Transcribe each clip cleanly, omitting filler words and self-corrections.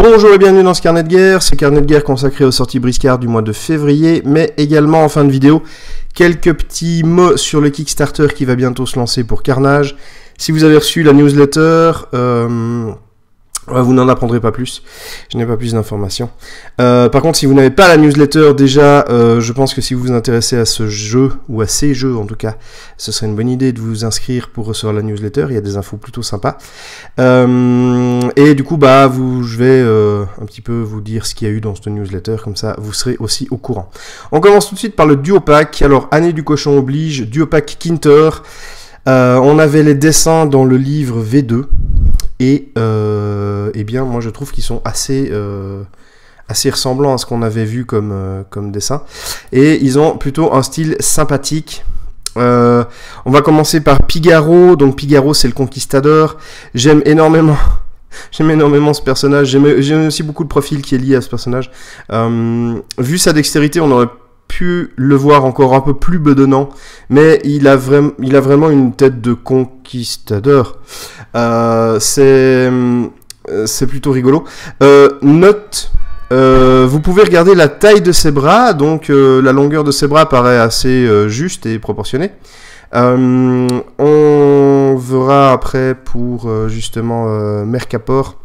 Bonjour et bienvenue dans ce carnet de guerre, ce carnet de guerre consacré aux sorties briscards du mois de février, mais également en fin de vidéo, quelques petits mots sur le Kickstarter qui va bientôt se lancer pour Carnage. Si vous avez reçu la newsletter, vous n'en apprendrez pas plus, je n'ai pas plus d'informations. Par contre, si vous n'avez pas la newsletter déjà, je pense que si vous vous intéressez à ce jeu, ou à ces jeux en tout cas, ce serait une bonne idée de vous inscrire pour recevoir la newsletter, il y a des infos plutôt sympas. Et du coup, je vais un petit peu vous dire ce qu'il y a eu dans cette newsletter, comme ça vous serez aussi au courant. On commence tout de suite par le Duo Pack. Alors, année du cochon oblige, Duo Pack Kinter. On avait les dessins dans le livre V2. Et eh bien, moi je trouve qu'ils sont assez ressemblants à ce qu'on avait vu comme dessin. Et ils ont plutôt un style sympathique. On va commencer par Pigaro. Donc Pigaro, c'est le conquistador. J'aime énormément ce personnage. J'aime aussi beaucoup le profil qui est lié à ce personnage. Vu sa dextérité, on aurait pu le voir encore un peu plus bedonnant, mais il a vraiment une tête de conquistador. C'est plutôt rigolo. Note, vous pouvez regarder la taille de ses bras, donc la longueur de ses bras paraît assez juste et proportionnée. On verra après pour justement Mercapor.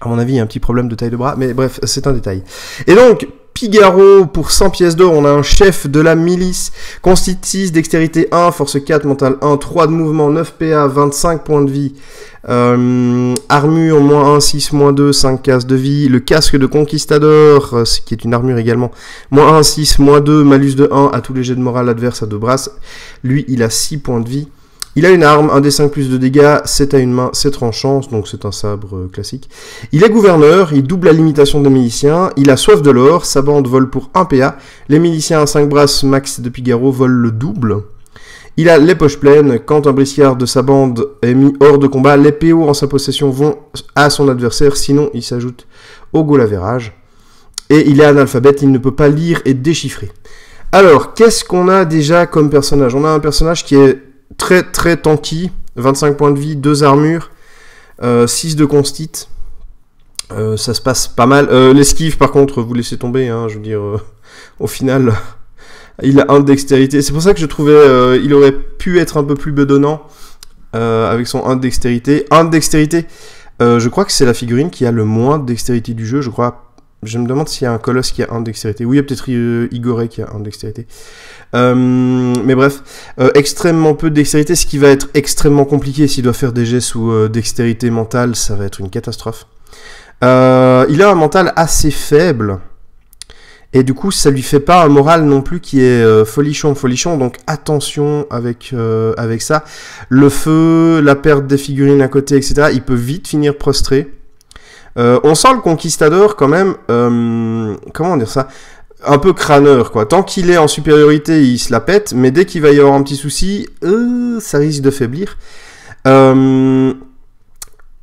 À mon avis, il y a un petit problème de taille de bras, mais bref, c'est un détail. Et donc, Pigaro, pour 100 pièces d'or, on a un chef de la milice, Consti 6, dextérité 1, force 4, mental 1, 3 de mouvement, 9 PA, 25 points de vie, armure, moins 1, 6, moins 2, 5 cases de vie, le casque de conquistador, ce qui est une armure également, moins 1, 6, moins 2, malus de 1 à tous les jets de morale adverses à 2 brasses, lui il a 6 points de vie. Il a une arme, un D5 plus de dégâts, 7 à une main, 7 tranchant, donc c'est un sabre classique. Il est gouverneur, il double la limitation des miliciens, il a soif de l'or, sa bande vole pour 1 PA, les miliciens à 5 brasses max de Pigaro volent le double. Il a les poches pleines, quand un briscard de sa bande est mis hors de combat, les PO en sa possession vont à son adversaire, sinon il s'ajoute au goal-average. Et il est analphabète, il ne peut pas lire et déchiffrer. Alors, qu'est-ce qu'on a déjà comme personnage? On a un personnage qui est très très tanky, 25 points de vie, 2 armures, 6 de constit, ça se passe pas mal. L'esquive par contre, vous laissez tomber, hein, je veux dire, au final, il a 1 de dextérité, c'est pour ça que je trouvais, il aurait pu être un peu plus bedonnant, avec son 1 de dextérité. 1 de dextérité, je crois que c'est la figurine qui a le moins de dextérité du jeu, je crois. Je me demande s'il y a un colosse qui a 1 de dextérité. Oui, il y a peut-être Igoré qui a 1 de dextérité. Mais bref, extrêmement peu de dextérité, ce qui va être extrêmement compliqué s'il doit faire des jets sous dextérité mentale, ça va être une catastrophe. Il a un mental assez faible, et du coup, ça lui fait pas un moral non plus qui est folichon, donc attention avec ça. Le feu, la perte des figurines à côté, etc., il peut vite finir prostré. On sent le conquistador quand même, comment dire ça, un peu crâneur quoi. Tant qu'il est en supériorité, il se la pète, mais dès qu'il va y avoir un petit souci, ça risque de faiblir.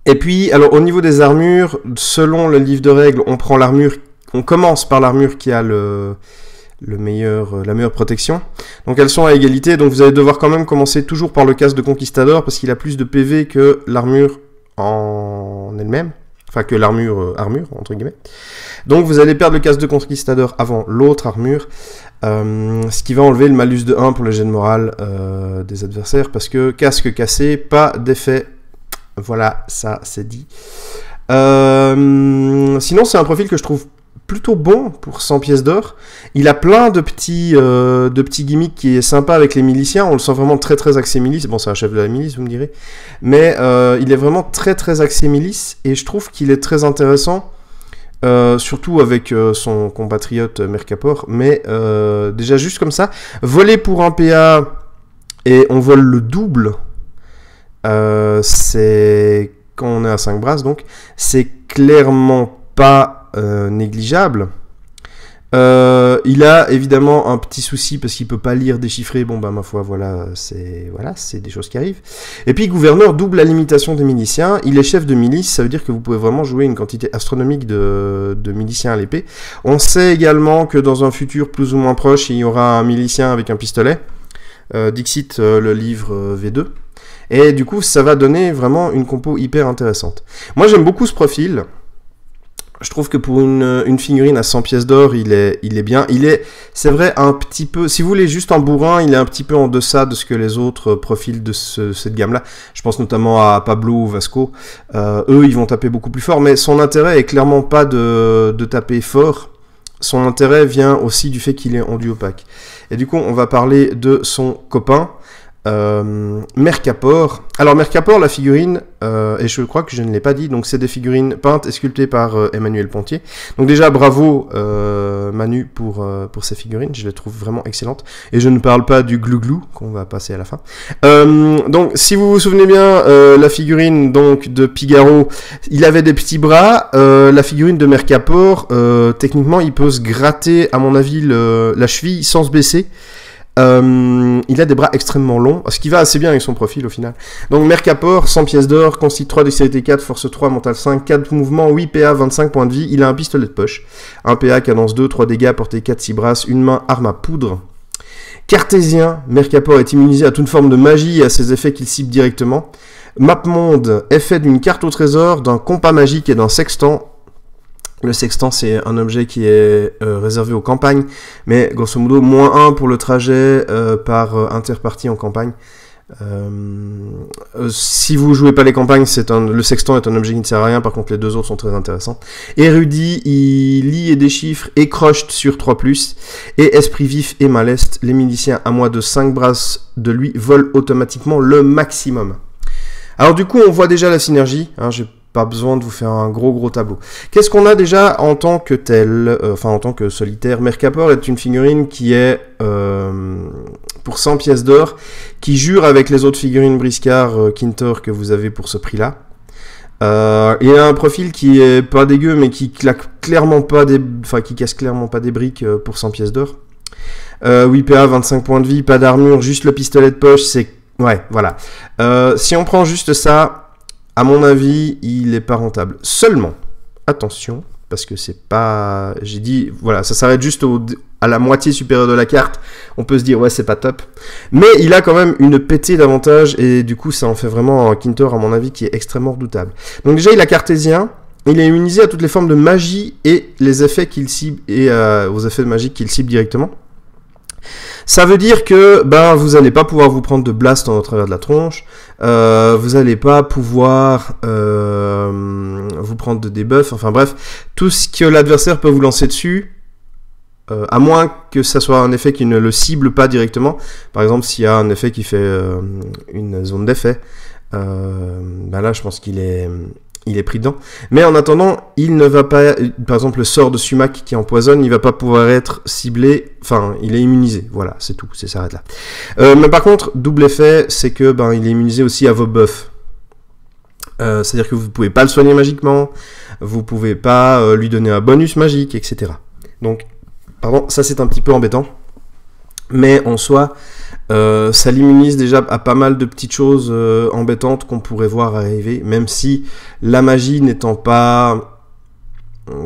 Et puis, alors au niveau des armures, selon le livre de règles, on commence par l'armure qui a la meilleure protection. Donc elles sont à égalité, donc vous allez devoir quand même commencer toujours par le casque de conquistador, parce qu'il a plus de PV que l'armure en elle-même. Enfin, que l'armure, entre guillemets. Donc, vous allez perdre le casque de conquistador avant l'autre armure, ce qui va enlever le malus de 1 pour le jet de morale des adversaires, parce que casque cassé, pas d'effet. Voilà, ça, c'est dit. Sinon, c'est un profil que je trouve plutôt bon pour 100 pièces d'or. Il a plein de petits gimmicks qui est sympa avec les miliciens. On le sent vraiment très très axé milice. Bon, c'est un chef de la milice, vous me direz. Mais il est vraiment très très axé milice. Et je trouve qu'il est très intéressant. Surtout avec son compatriote Mercapor. Mais déjà juste comme ça. Voler pour 1 PA et on vole le double. C'est quand on est à 5 brasses donc. C'est clairement pas négligeable. Il a évidemment un petit souci parce qu'il peut pas lire, déchiffrer. Bon, ma foi, c'est des choses qui arrivent. Et puis, gouverneur double la limitation des miliciens. Il est chef de milice, ça veut dire que vous pouvez vraiment jouer une quantité astronomique de miliciens à l'épée. On sait également que dans un futur plus ou moins proche, il y aura un milicien avec un pistolet. Dixit, le livre V2. Et du coup, ça va donner vraiment une compo hyper intéressante. Moi, j'aime beaucoup ce profil. Je trouve que pour une figurine à 100 pièces d'or, il est bien. C'est vrai, un petit peu... Si vous voulez juste en bourrin, il est un petit peu en deçà de ce que les autres profils de cette gamme-là. Je pense notamment à Pablo ou Vasco. Eux, ils vont taper beaucoup plus fort, mais son intérêt est clairement pas de taper fort. Son intérêt vient aussi du fait qu'il est enduit opaque. Et du coup, on va parler de son copain, Mercapor. Alors Mercapor, la figurine, et je crois que je ne l'ai pas dit, donc c'est des figurines peintes et sculptées par Emmanuel Pontier. Donc déjà bravo Manu pour ces figurines, je les trouve vraiment excellentes. Et je ne parle pas du glouglou qu'on va passer à la fin. Donc si vous vous souvenez bien, la figurine donc de Pigaro, il avait des petits bras. La figurine de Mercapor, techniquement, il peut se gratter, à mon avis, la cheville sans se baisser. Il a des bras extrêmement longs, ce qui va assez bien avec son profil au final. Donc Mercapor, 100 pièces d'or, constitue 3, dextérité 4, force 3, mental 5, 4 mouvements, 8 PA, 25 points de vie. Il a un pistolet de poche, 1 PA, cadence 2, 3 dégâts, portée 4, 6 brasses, une main, arme à poudre. Cartésien, Mercapor est immunisé à toute forme de magie et à ses effets qu'il cible directement. Mapmonde, effet d'une carte au trésor, d'un compas magique et d'un sextant. Le sextant, c'est un objet qui est réservé aux campagnes, mais grosso modo, -1 pour le trajet par interpartie en campagne. Si vous jouez pas les campagnes, le sextant est un objet qui ne sert à rien, par contre les deux autres sont très intéressants. Érudit, il lit et déchiffre et croche sur 3+, et esprit vif et maleste, les miliciens à moins de 5 brasses de lui volent automatiquement le maximum. Alors du coup, on voit déjà la synergie, hein, j'ai pas besoin de vous faire un gros tableau. Qu'est-ce qu'on a déjà en tant que tel, en tant que solitaire? Mercapor est une figurine qui est pour 100 pièces d'or, qui jure avec les autres figurines Briscard Kintor que vous avez pour ce prix-là. Il a un profil qui est pas dégueu, mais qui claque clairement pas qui casse clairement pas des briques pour 100 pièces d'or. 8 PA, 25 points de vie, pas d'armure, juste le pistolet de poche, c'est... Ouais, voilà. Si on prend juste ça... À mon avis, il est pas rentable. Seulement, attention, parce que c'est pas... J'ai dit, voilà, ça s'arrête juste à la moitié supérieure de la carte. On peut se dire, ouais, c'est pas top. Mais il a quand même une pétée d'avantages, et du coup, ça en fait vraiment un Kintor, à mon avis, qui est extrêmement redoutable. Donc déjà, il a cartésien, il est immunisé à toutes les formes de magie et les effets qu'il cible, et aux effets de magie qu'il cible directement. Ça veut dire que vous n'allez pas pouvoir vous prendre de blast au travers de la tronche, vous n'allez pas pouvoir vous prendre de debuff, enfin bref, tout ce que l'adversaire peut vous lancer dessus, à moins que ça soit un effet qui ne le cible pas directement. Par exemple, s'il y a un effet qui fait une zone d'effet, là je pense qu'il est pris dedans. Mais en attendant, il ne va pas... Par exemple, le sort de Sumac qui empoisonne, il va pas pouvoir être ciblé... Enfin, il est immunisé. Voilà, c'est tout. Ça s'arrête là. Mais par contre, double effet, c'est que il est immunisé aussi à vos buffs. C'est-à-dire que vous pouvez pas le soigner magiquement, vous pouvez pas lui donner un bonus magique, etc. Donc, pardon, ça c'est un petit peu embêtant. Mais en soi... ça l'immunise déjà à pas mal de petites choses embêtantes qu'on pourrait voir arriver, même si la magie n'étant pas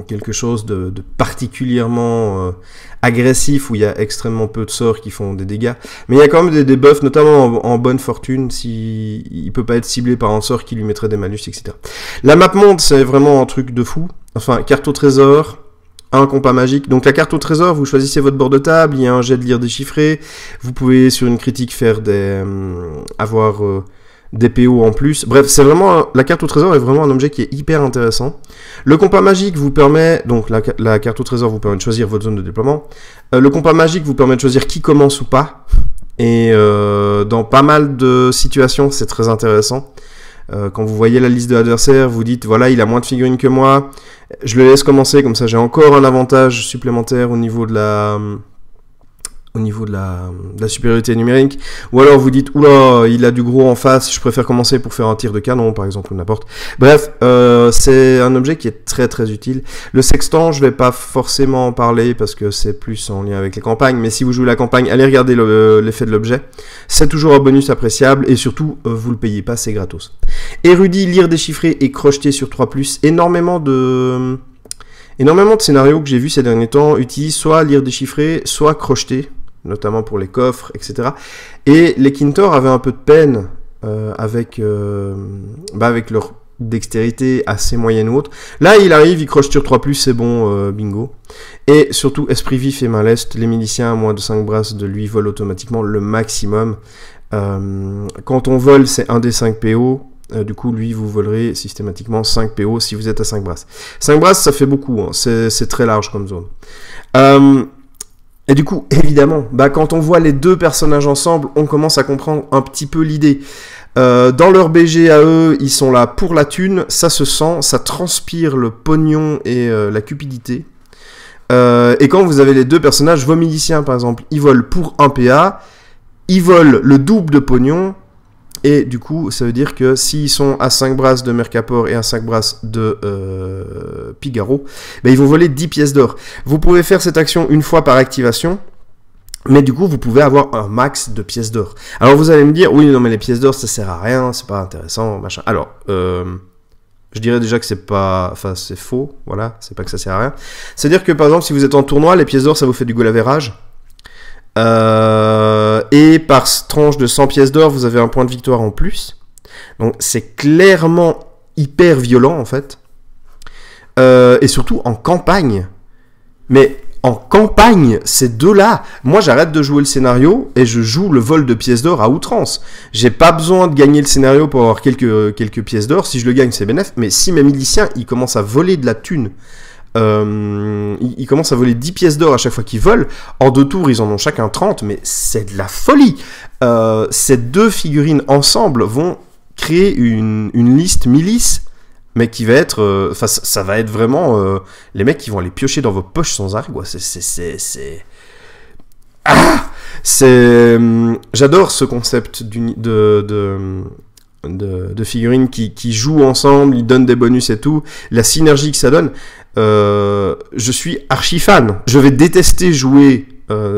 quelque chose de particulièrement agressif, où il y a extrêmement peu de sorts qui font des dégâts, mais il y a quand même des debuffs, notamment en bonne fortune, si il peut pas être ciblé par un sort qui lui mettrait des malus, etc. La map monde, c'est vraiment un truc de fou. Enfin, carte au trésor, un compas magique. Donc la carte au trésor, vous choisissez votre bord de table, il y a un jet de lire déchiffré, vous pouvez sur une critique faire avoir des PO en plus. Bref, c'est vraiment la carte au trésor est vraiment un objet qui est hyper intéressant. Le compas magique vous permet, donc la carte au trésor vous permet de choisir votre zone de déploiement. Le compas magique vous permet de choisir qui commence ou pas. Et dans pas mal de situations, c'est très intéressant. Quand vous voyez la liste de l'adversaire, vous dites, voilà, il a moins de figurines que moi, je le laisse commencer, comme ça j'ai encore un avantage supplémentaire au niveau de la supériorité numérique. Ou alors vous dites, oula, il a du gros en face, je préfère commencer pour faire un tir de canon, par exemple, ou n'importe. Bref, c'est un objet qui est très très utile. Le sextant, je vais pas forcément en parler parce que c'est plus en lien avec les campagnes, mais si vous jouez la campagne, allez regarder l'effet de l'objet. C'est toujours un bonus appréciable et surtout, vous le payez pas, c'est gratos. Érudit, lire déchiffré et crocheté sur 3+, énormément de scénarios que j'ai vus ces derniers temps utilisent soit lire déchiffré, soit crocheté, notamment pour les coffres, etc. Et les Kintor avaient un peu de peine avec leur dextérité assez moyenne ou autre. Là, il arrive, il croche sur 3+, c'est bon, bingo. Et surtout, esprit vif et main leste, les miliciens à moins de 5 brasses de lui volent automatiquement le maximum. Quand on vole, c'est 1 des 5 PO. Du coup, lui, vous volerez systématiquement 5 PO si vous êtes à 5 brasses. 5 brasses, ça fait beaucoup, hein. C'est très large comme zone. Et du coup, évidemment, quand on voit les deux personnages ensemble, on commence à comprendre un petit peu l'idée. Dans leur BG à eux, ils sont là pour la thune, ça se sent, ça transpire le pognon et la cupidité. Et quand vous avez les deux personnages, vos miliciens par exemple, ils volent pour 1 PA, ils volent le double de pognon, et du coup, ça veut dire que s'ils sont à 5 brasses de Mercapor et à 5 brasses de Pigaro, ils vont voler 10 pièces d'or. Vous pouvez faire cette action une fois par activation, mais du coup, vous pouvez avoir un max de pièces d'or. Alors vous allez me dire, oui, non mais les pièces d'or, ça sert à rien, c'est pas intéressant, machin. Alors, je dirais déjà que c'est pas... Enfin, c'est faux, voilà, c'est pas que ça sert à rien. C'est-à-dire que, par exemple, si vous êtes en tournoi, les pièces d'or, ça vous fait du goal average. Et par tranche de 100 pièces d'or, vous avez un point de victoire en plus. Donc, c'est clairement hyper violent, en fait. Et surtout, en campagne. Mais... en campagne, ces deux-là, moi j'arrête de jouer le scénario et je joue le vol de pièces d'or à outrance. J'ai pas besoin de gagner le scénario pour avoir quelques pièces d'or. Si je le gagne, c'est bénef. Mais si mes miliciens, ils commencent à voler de la thune, ils commencent à voler 10 pièces d'or à chaque fois qu'ils volent, en 2 tours, ils en ont chacun 30, mais c'est de la folie. Ces deux figurines ensemble vont créer une liste milice, mais qui va être... ça va être vraiment... les mecs qui vont aller piocher dans vos poches sans arrêt, quoi. J'adore ce concept de figurines qui jouent ensemble, ils donnent des bonus et tout. La synergie que ça donne, je suis archi fan. Je vais détester jouer...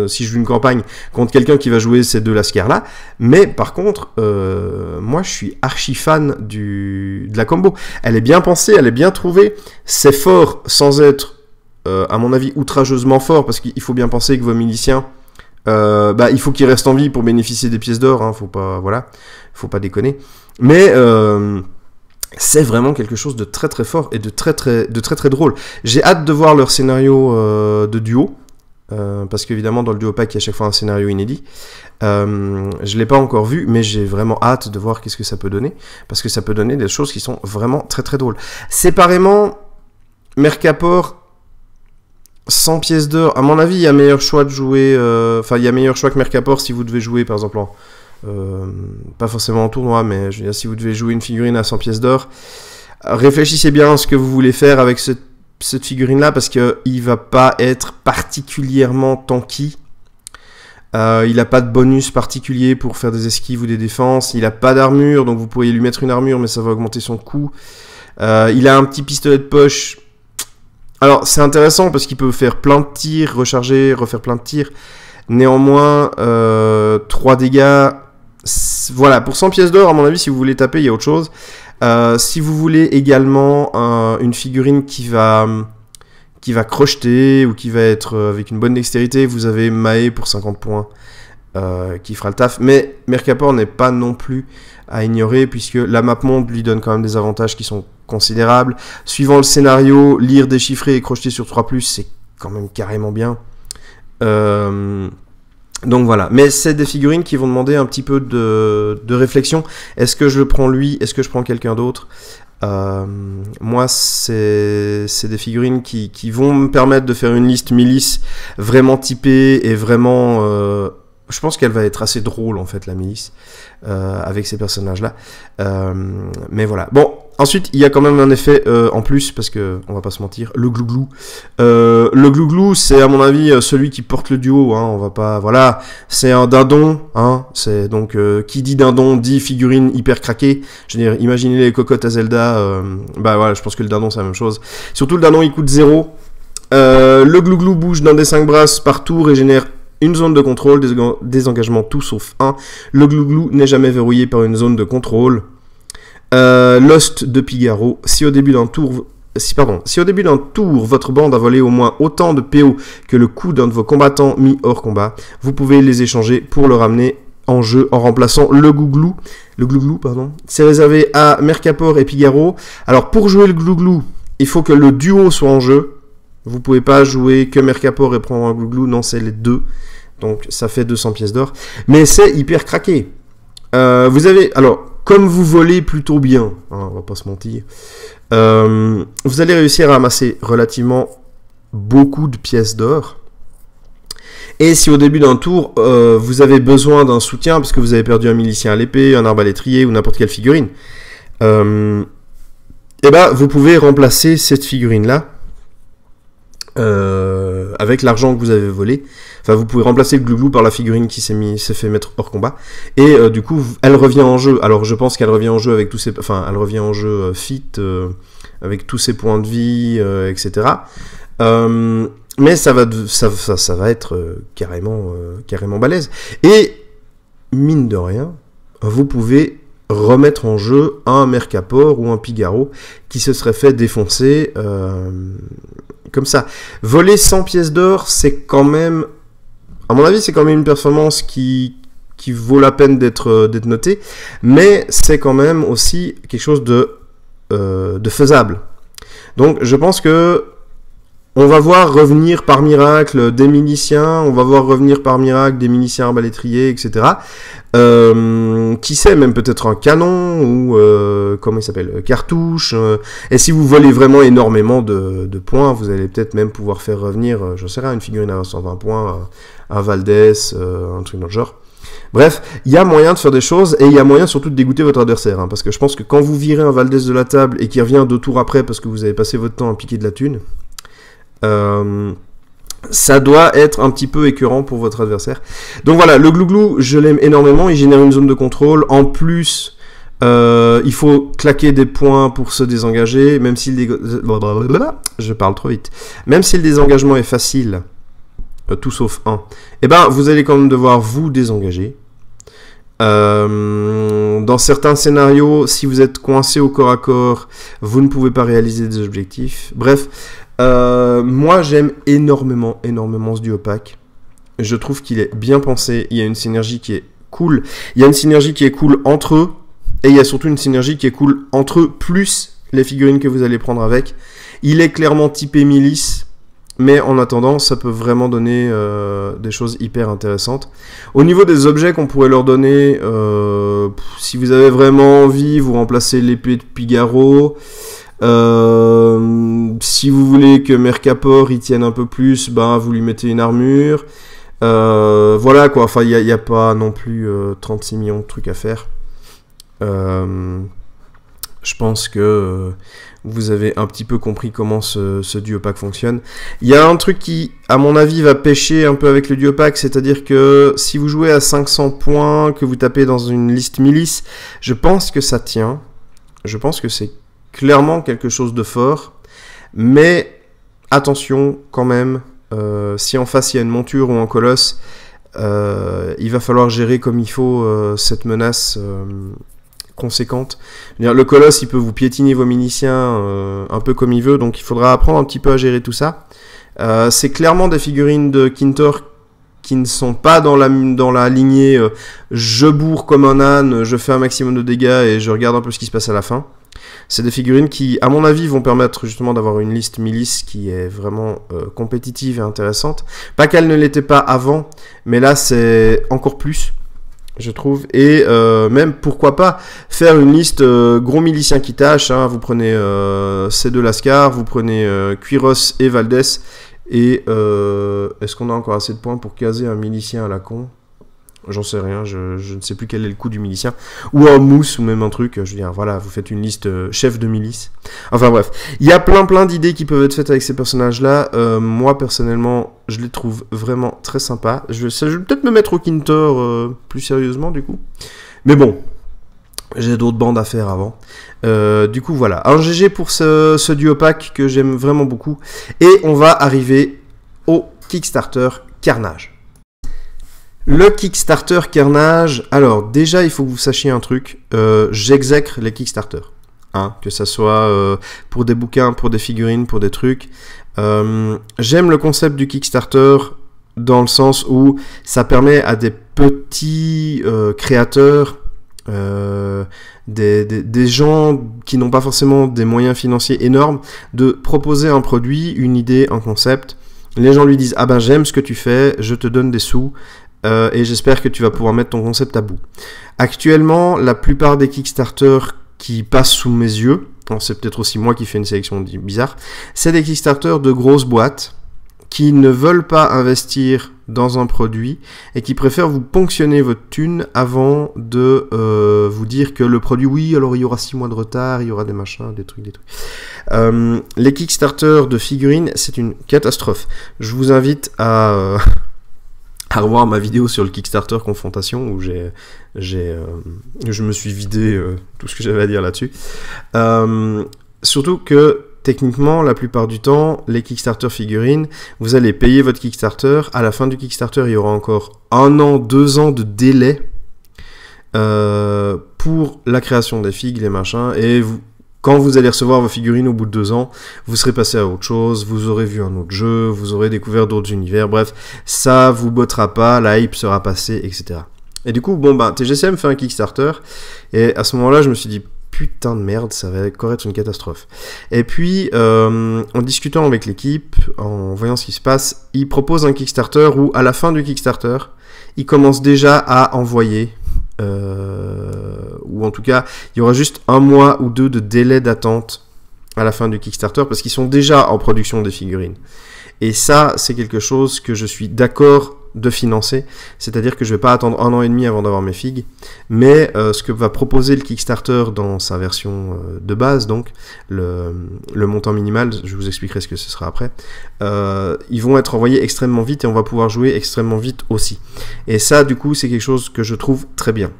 si je joue une campagne contre quelqu'un qui va jouer ces deux lascars-là, mais par contre, moi je suis archi fan de la combo. Elle est bien pensée, elle est bien trouvée, c'est fort sans être, à mon avis, outrageusement fort, parce qu'il faut bien penser que vos miliciens, il faut qu'ils restent en vie pour bénéficier des pièces d'or, hein, faut pas déconner, mais... c'est vraiment quelque chose de très très fort et de très très drôle. J'ai hâte de voir leur scénario de duo. Parce qu'évidemment dans le duo pack il y a à chaque fois un scénario inédit. Je l'ai pas encore vu, mais j'ai vraiment hâte de voir qu'est-ce que ça peut donner, parce que ça peut donner des choses qui sont vraiment très très drôles. Séparément, Mercapor 100 pièces d'or, à mon avis il y a meilleur choix de jouer, il y a meilleur choix que Mercapor si vous devez jouer par exemple pas forcément en tournoi, mais je veux dire, si vous devez jouer une figurine à 100 pièces d'or, réfléchissez bien à ce que vous voulez faire avec cette figurine-là, parce qu'il va pas être particulièrement tanky. Il a pas de bonus particulier pour faire des esquives ou des défenses. Il a pas d'armure, donc vous pourriez lui mettre une armure, mais ça va augmenter son coût. Il a un petit pistolet de poche. Alors, c'est intéressant parce qu'il peut faire plein de tirs, recharger, refaire plein de tirs. Néanmoins, 3 dégâts. Voilà, pour 100 pièces d'or, à mon avis, si vous voulez taper, il y a autre chose. Si vous voulez également une figurine qui va crocheter ou qui va être avec une bonne dextérité, vous avez Mae pour 50 points qui fera le taf. Mais Mercapor n'est pas non plus à ignorer, puisque la map monde lui donne quand même des avantages qui sont considérables. Suivant le scénario, lire, déchiffrer et crocheter sur 3+, c'est quand même carrément bien. Donc voilà, mais c'est des figurines qui vont demander un petit peu de réflexion. Est-ce que je le prends lui? Est-ce que je prends quelqu'un d'autre? Moi, c'est des figurines qui vont me permettre de faire une liste milice vraiment typée et vraiment... je pense qu'elle va être assez drôle, en fait, la milice, avec ces personnages-là. Mais voilà. Bon, ensuite, il y a quand même un effet en plus, parce que, on va pas se mentir, le glouglou. Le glouglou, c'est, à mon avis, celui qui porte le duo, hein, on va pas... Voilà, c'est un dindon, hein, c'est donc... qui dit dindon, dit figurine hyper craquée. Je veux dire, imaginez les cocottes à Zelda, voilà, je pense que le dindon, c'est la même chose. Surtout, le dindon, il coûte 0. Le glouglou bouge d'un des 5 brasses par tour et génère une zone de contrôle, des engagements tout sauf 1. Le glouglou n'est jamais verrouillé par une zone de contrôle. Lost de Pigaro. Si au début d'un tour, votre bande a volé au moins autant de PO que le coût d'un de vos combattants mis hors combat, vous pouvez les échanger pour le ramener en jeu en remplaçant le glouglou. Le glouglou, pardon. C'est réservé à Mercapor et Pigaro. Alors, pour jouer le glouglou, il faut que le duo soit en jeu. Vous pouvez pas jouer que Mercapor et prendre un glouglou. Non, c'est les deux. Donc, ça fait 200 pièces d'or. Mais c'est hyper craqué. Vous avez... Alors, comme vous volez plutôt bien, hein, on va pas se mentir, vous allez réussir à amasser relativement beaucoup de pièces d'or. Et si au début d'un tour, vous avez besoin d'un soutien, parce que vous avez perdu un milicien à l'épée, un arbalétrier ou n'importe quelle figurine, eh ben, vous pouvez remplacer cette figurine-là avec l'argent que vous avez volé. Enfin, vous pouvez remplacer le glouglou par la figurine qui s'est fait mettre hors combat. Et du coup, elle revient en jeu. Alors, je pense qu'elle revient en jeu avec tous ses... Enfin, elle revient en jeu fit, avec tous ses points de vie, etc. Mais ça va être carrément balèze. Et, mine de rien, vous pouvez remettre en jeu un Mercapor ou un Pigaro qui se serait fait défoncer comme ça. Voler 100 pièces d'or, c'est quand même... À mon avis, c'est quand même une performance qui vaut la peine d'être notée, mais c'est quand même aussi quelque chose de faisable. Donc, je pense que on va voir revenir par miracle des miliciens, on va voir revenir par miracle des miliciens arbalétriers, etc. Qui sait, même peut-être un canon, ou comment il s'appelle, cartouche. Et si vous volez vraiment énormément de points, vous allez peut-être même pouvoir faire revenir, je sais rien, une figurine à 120 points, un Valdés, un truc dans le genre. Bref, il y a moyen de faire des choses, et il y a moyen surtout de dégoûter votre adversaire, hein, parce que je pense que quand vous virez un Valdés de la table, et qu'il revient 2 tours après, parce que vous avez passé votre temps à piquer de la thune, ça doit être un petit peu écœurant pour votre adversaire. Donc voilà, le glouglou, je l'aime énormément, il génère une zone de contrôle. En plus, il faut claquer des points pour se désengager, même si je parle trop vite. Même si le désengagement est facile, tout sauf un, eh ben vous allez quand même devoir vous désengager. Dans certains scénarios, si vous êtes coincé au corps à corps, vous ne pouvez pas réaliser des objectifs. Bref, moi j'aime énormément ce duo pack. Je trouve qu'il est bien pensé, il y a une synergie qui est cool. Il y a une synergie qui est cool entre eux, et il y a surtout une synergie qui est cool entre eux, plus les figurines que vous allez prendre avec. Il est clairement typé milice, mais en attendant, ça peut vraiment donner des choses hyper intéressantes. Au niveau des objets qu'on pourrait leur donner, si vous avez vraiment envie, vous remplacez l'épée de Pigaro. Si vous voulez que Mercapor y tienne un peu plus, ben vous lui mettez une armure. Voilà quoi, enfin il n'y a pas non plus 36 millions de trucs à faire. Je pense que vous avez un petit peu compris comment ce duo pack fonctionne. Il y a un truc qui, à mon avis, va pêcher un peu avec le duo pack, c'est-à-dire que si vous jouez à 500 points, que vous tapez dans une liste milice, je pense que ça tient. Je pense que c'est clairement quelque chose de fort, mais attention quand même, si en face il y a une monture ou un colosse, il va falloir gérer comme il faut cette menace conséquente. Le colosse il peut vous piétiner vos miliciens un peu comme il veut, donc il faudra apprendre un petit peu à gérer tout ça. C'est clairement des figurines de Kintor qui ne sont pas dans la lignée je bourre comme un âne, je fais un maximum de dégâts et je regarde un peu ce qui se passe à la fin. C'est des figurines qui, à mon avis, vont permettre justement d'avoir une liste milice qui est vraiment compétitive et intéressante. Pas qu'elle ne l'était pas avant, mais là c'est encore plus, je trouve. Et même, pourquoi pas, faire une liste gros miliciens qui tâchent. Hein. Vous prenez ces deux Lascar, vous prenez Quiros et Valdés. Et est-ce qu'on a encore assez de points pour caser un milicien à la con ? J'en sais rien, je ne sais plus quel est le coût du milicien. Ou un mousse, ou même un truc, je veux dire, voilà, vous faites une liste chef de milice. Enfin bref, il y a plein d'idées qui peuvent être faites avec ces personnages-là. Moi, personnellement, je les trouve vraiment très sympas. Je vais peut-être me mettre au Kintor plus sérieusement, du coup. Mais bon, j'ai d'autres bandes à faire avant. Du coup, voilà. Un GG pour ce duo pack que j'aime vraiment beaucoup. Et on va arriver au Kickstarter Carnage. Le Kickstarter Carnage, alors déjà il faut que vous sachiez un truc, j'exècre les Kickstarter, hein, que ça soit pour des bouquins, pour des figurines, pour des trucs. J'aime le concept du Kickstarter, dans le sens où ça permet à des petits créateurs, des gens qui n'ont pas forcément des moyens financiers énormes, de proposer un produit, une idée, un concept. Les gens lui disent « Ah ben j'aime ce que tu fais, je te donne des sous et j'espère que tu vas pouvoir mettre ton concept à bout. » Actuellement, la plupart des Kickstarter qui passent sous mes yeux, c'est peut-être aussi moi qui fais une sélection bizarre, c'est des Kickstarter de grosses boîtes qui ne veulent pas investir dans un produit et qui préfèrent vous ponctionner votre thune avant de vous dire que le produit, oui, alors il y aura 6 mois de retard, il y aura des machins, des trucs. Les Kickstarter de figurines, c'est une catastrophe. Je vous invite à revoir ma vidéo sur le Kickstarter Confrontation où je me suis vidé tout ce que j'avais à dire là-dessus. Surtout que techniquement, la plupart du temps, les Kickstarter figurines, vous allez payer votre Kickstarter. À la fin du Kickstarter, il y aura encore 1 an, 2 ans de délai pour la création des figues, les machins. Et quand vous allez recevoir vos figurines au bout de 2 ans, vous serez passé à autre chose, vous aurez vu un autre jeu, vous aurez découvert d'autres univers. Bref, ça vous bottera pas, la hype sera passée, etc. Et du coup, TGCM fait un Kickstarter. Et à ce moment-là, je me suis dit, putain de merde, ça va encore être une catastrophe. Et puis, en discutant avec l'équipe, en voyant ce qui se passe, ils proposent un Kickstarter où, à la fin du Kickstarter, ils commencent déjà à envoyer, ou en tout cas, il y aura juste 1 mois ou 2 de délai d'attente à la fin du Kickstarter, parce qu'ils sont déjà en production des figurines. Et ça, c'est quelque chose que je suis d'accord de financer, c'est-à-dire que je vais pas attendre 1 an et demi avant d'avoir mes figues, mais ce que va proposer le Kickstarter dans sa version de base, donc le montant minimal, je vous expliquerai ce que ce sera après, ils vont être envoyés extrêmement vite et on va pouvoir jouer extrêmement vite aussi. Et ça, du coup, c'est quelque chose que je trouve très bien.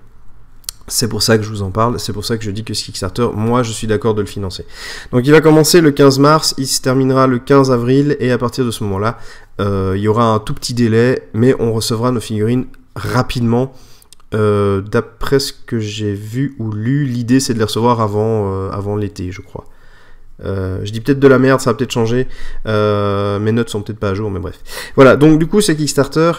C'est pour ça que je vous en parle, c'est pour ça que je dis que ce Kickstarter, moi je suis d'accord de le financer. Donc il va commencer le 15 mars, il se terminera le 15 avril, et à partir de ce moment-là, il y aura un tout petit délai, mais on recevra nos figurines rapidement. D'après ce que j'ai vu ou lu, l'idée c'est de les recevoir avant l'été, je crois. Je dis peut-être de la merde, ça va peut-être changer, mes notes sont peut-être pas à jour, mais bref. Voilà, donc du coup c'est Kickstarter.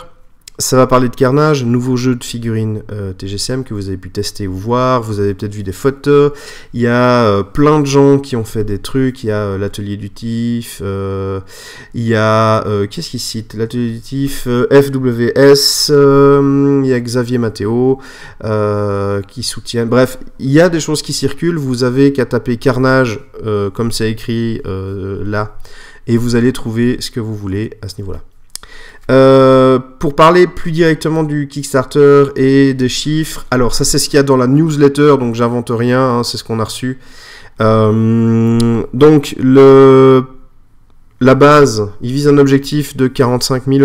Ça va parler de Carnage, nouveau jeu de figurines TGCM que vous avez pu tester ou voir. Vous avez peut-être vu des photos. Il y a plein de gens qui ont fait des trucs. Il y a l'atelier du TIF. Il y a qu'est-ce qu'il cite? L'atelier du TIF, FWS. Il y a Xavier Matteo qui soutient. Bref, il y a des choses qui circulent. Vous avez qu'à taper Carnage comme c'est écrit là, et vous allez trouver ce que vous voulez à ce niveau-là. Pour parler plus directement du Kickstarter et des chiffres, alors ça c'est ce qu'il y a dans la newsletter, donc j'invente rien, hein, c'est ce qu'on a reçu. Donc la base, il vise un objectif de 45 000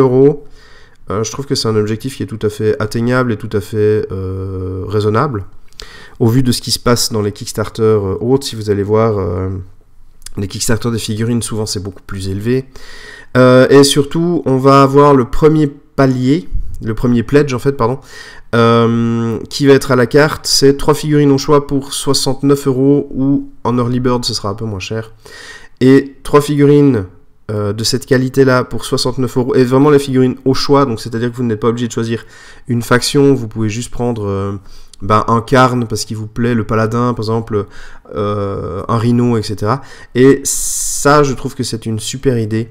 €. Je trouve que c'est un objectif qui est tout à fait atteignable et tout à fait raisonnable. Au vu de ce qui se passe dans les Kickstarter autres, si vous allez voir les Kickstarter des figurines, souvent c'est beaucoup plus élevé. Et surtout, on va avoir le premier palier, le premier pledge en fait, pardon, qui va être à la carte. C'est 3 figurines au choix pour 69 € ou en early bird ce sera un peu moins cher. Et 3 figurines de cette qualité-là pour 69 €. Et vraiment les figurines au choix, donc c'est-à-dire que vous n'êtes pas obligé de choisir une faction, vous pouvez juste prendre un Carn parce qu'il vous plaît, le Paladin par exemple, un Rhino, etc. Et ça, je trouve que c'est une super idée.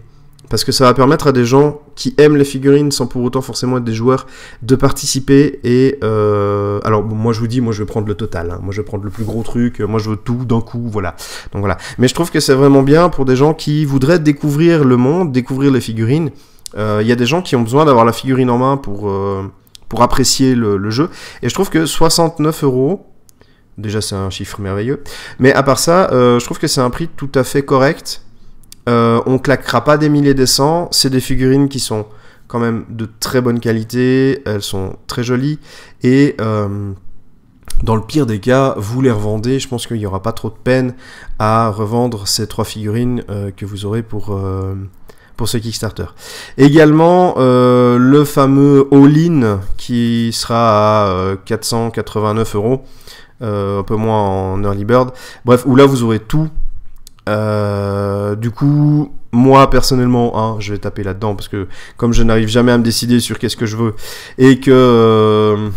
Parce que ça va permettre à des gens qui aiment les figurines sans pour autant forcément être des joueurs de participer. Et alors bon, moi je vous dis, moi je vais prendre le total, hein. Moi je vais prendre le plus gros truc, moi je veux tout d'un coup, voilà. Donc voilà. Mais je trouve que c'est vraiment bien pour des gens qui voudraient découvrir le monde, découvrir les figurines. Il y a des gens qui ont besoin d'avoir la figurine en main pour apprécier le jeu. Et je trouve que 69 €, déjà c'est un chiffre merveilleux. Mais à part ça, je trouve que c'est un prix tout à fait correct. On claquera pas des milliers des cents, c'est des figurines qui sont quand même de très bonne qualité, elles sont très jolies, et dans le pire des cas, vous les revendez, je pense qu'il n'y aura pas trop de peine à revendre ces 3 figurines que vous aurez pour ce Kickstarter. Également, le fameux all-in qui sera à 489 €, un peu moins en early bird, bref, où là vous aurez tout. Du coup, moi personnellement, hein, je vais taper là-dedans parce que comme je n'arrive jamais à me décider sur qu'est-ce que je veux et que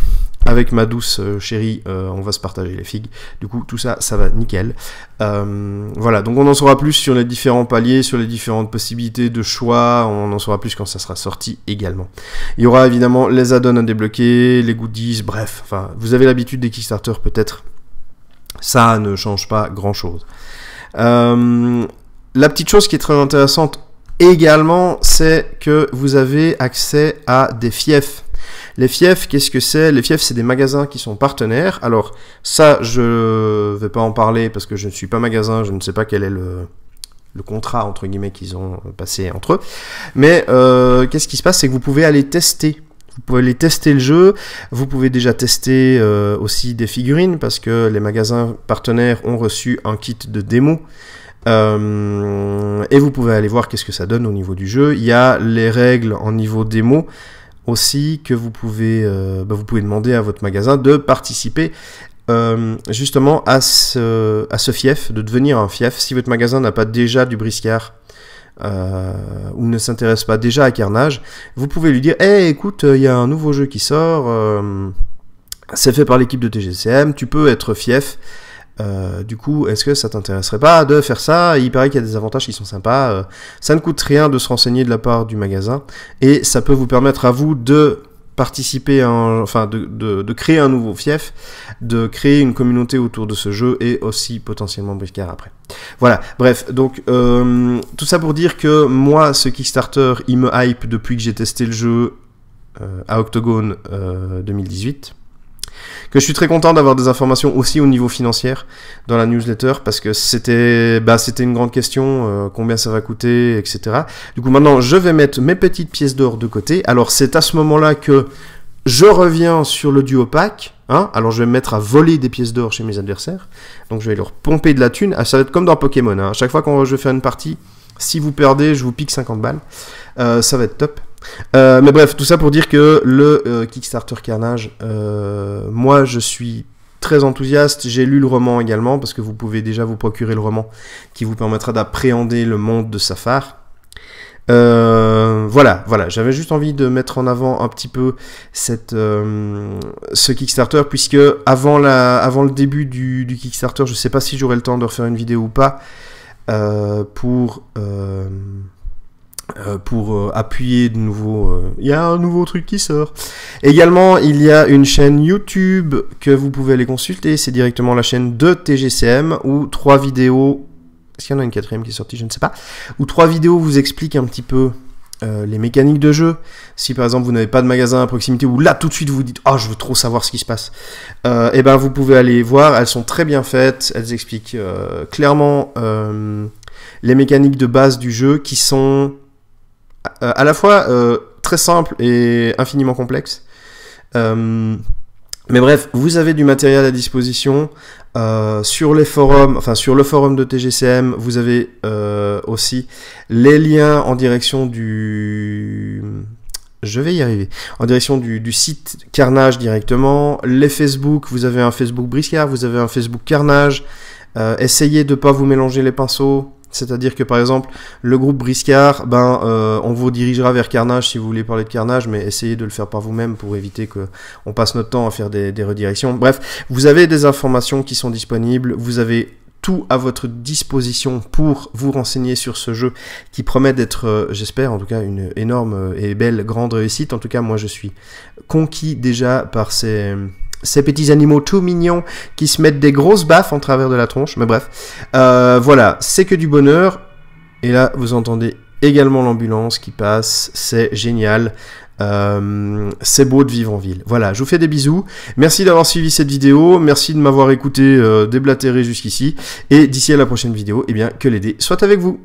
avec ma douce chérie, on va se partager les figues. Du coup, tout ça, ça va nickel. Voilà, donc on en saura plus sur les différents paliers, sur les différentes possibilités de choix. On en saura plus quand ça sera sorti également. Il y aura évidemment les add-ons à débloquer, les goodies, bref. Enfin, vous avez l'habitude des Kickstarter peut-être. Ça ne change pas grand-chose. La petite chose qui est très intéressante également, c'est que vous avez accès à des fiefs. Les fiefs, qu'est-ce que c'est? Les fiefs, c'est des magasins qui sont partenaires. Alors, ça, je vais pas en parler parce que je ne suis pas magasin, je ne sais pas quel est le contrat, entre guillemets, qu'ils ont passé entre eux. Mais qu'est-ce qui se passe? C'est que vous pouvez aller tester. Vous pouvez aller tester le jeu, vous pouvez déjà tester aussi des figurines parce que les magasins partenaires ont reçu un kit de démo et vous pouvez aller voir qu'est-ce que ça donne au niveau du jeu. Il y a les règles en niveau démo aussi que vous pouvez demander à votre magasin de participer justement à ce fief, de devenir un fief. Si votre magasin n'a pas déjà du briscard ou ne s'intéresse pas déjà à Carnage, vous pouvez lui dire hey, écoute, il y a un nouveau jeu qui sort, c'est fait par l'équipe de TGCM, tu peux être fief. Du coup, est-ce que ça t'intéresserait pas de faire ça? Il paraît qu'il y a des avantages qui sont sympas. Ça ne coûte rien de se renseigner de la part du magasin et ça peut vous permettre à vous de participer de créer un nouveau fief, de créer une communauté autour de ce jeu et aussi potentiellement briscard après. Voilà, bref, donc tout ça pour dire que moi, ce Kickstarter, il me hype depuis que j'ai testé le jeu à Octogone 2018. Que je suis très content d'avoir des informations aussi au niveau financier dans la newsletter parce que c'était une grande question, combien ça va coûter, etc. Du coup maintenant je vais mettre mes petites pièces d'or de côté. Alors c'est à ce moment-là que je reviens sur le duo pack. Hein. Alors je vais me mettre à voler des pièces d'or chez mes adversaires. Donc je vais leur pomper de la thune. Ça va être comme dans Pokémon. Hein. À chaque fois que je vais faire une partie, si vous perdez, je vous pique 50 balles. Ça va être top. Mais bref, tout ça pour dire que le Kickstarter Carnage, moi je suis très enthousiaste. J'ai lu le roman également parce que vous pouvez déjà vous procurer le roman qui vous permettra d'appréhender le monde de Safar. Voilà, j'avais juste envie de mettre en avant un petit peu ce Kickstarter puisque avant le début du Kickstarter, je sais pas si j'aurai le temps de refaire une vidéo ou pas pour appuyer de nouveau. Il y a un nouveau truc qui sort. Également, il y a une chaîne YouTube que vous pouvez aller consulter. C'est directement la chaîne de TGCM où 3 vidéos. Est-ce qu'il y en a une 4e qui est sortie? Je ne sais pas. Où 3 vidéos vous expliquent un petit peu les mécaniques de jeu. Si par exemple vous n'avez pas de magasin à proximité ou là tout de suite vous vous dites oh je veux trop savoir ce qui se passe, et ben vous pouvez aller voir. Elles sont très bien faites. Elles expliquent clairement les mécaniques de base du jeu qui sont à la fois très simple et infiniment complexe. Mais bref, vous avez du matériel à disposition sur les forums, enfin sur le forum de TGCM, vous avez aussi les liens en direction du... Je vais y arriver. En direction du site Carnage directement. Les Facebook, vous avez un Facebook Briscard, vous avez un Facebook Carnage. Essayez de ne pas vous mélanger les pinceaux. C'est-à-dire que par exemple, le groupe Briscard, on vous dirigera vers Carnage si vous voulez parler de Carnage, mais essayez de le faire par vous-même pour éviter qu'on passe notre temps à faire des redirections. Bref, vous avez des informations qui sont disponibles, vous avez tout à votre disposition pour vous renseigner sur ce jeu qui promet d'être, j'espère en tout cas, une énorme et belle, grande réussite. En tout cas, moi je suis conquis déjà par ces petits animaux tout mignons qui se mettent des grosses baffes en travers de la tronche. Mais bref, voilà, c'est que du bonheur. Et là, vous entendez également l'ambulance qui passe. C'est génial. C'est beau de vivre en ville. Voilà, je vous fais des bisous. Merci d'avoir suivi cette vidéo. Merci de m'avoir écouté déblatérer jusqu'ici. Et d'ici à la prochaine vidéo, eh bien, que les dés soient avec vous.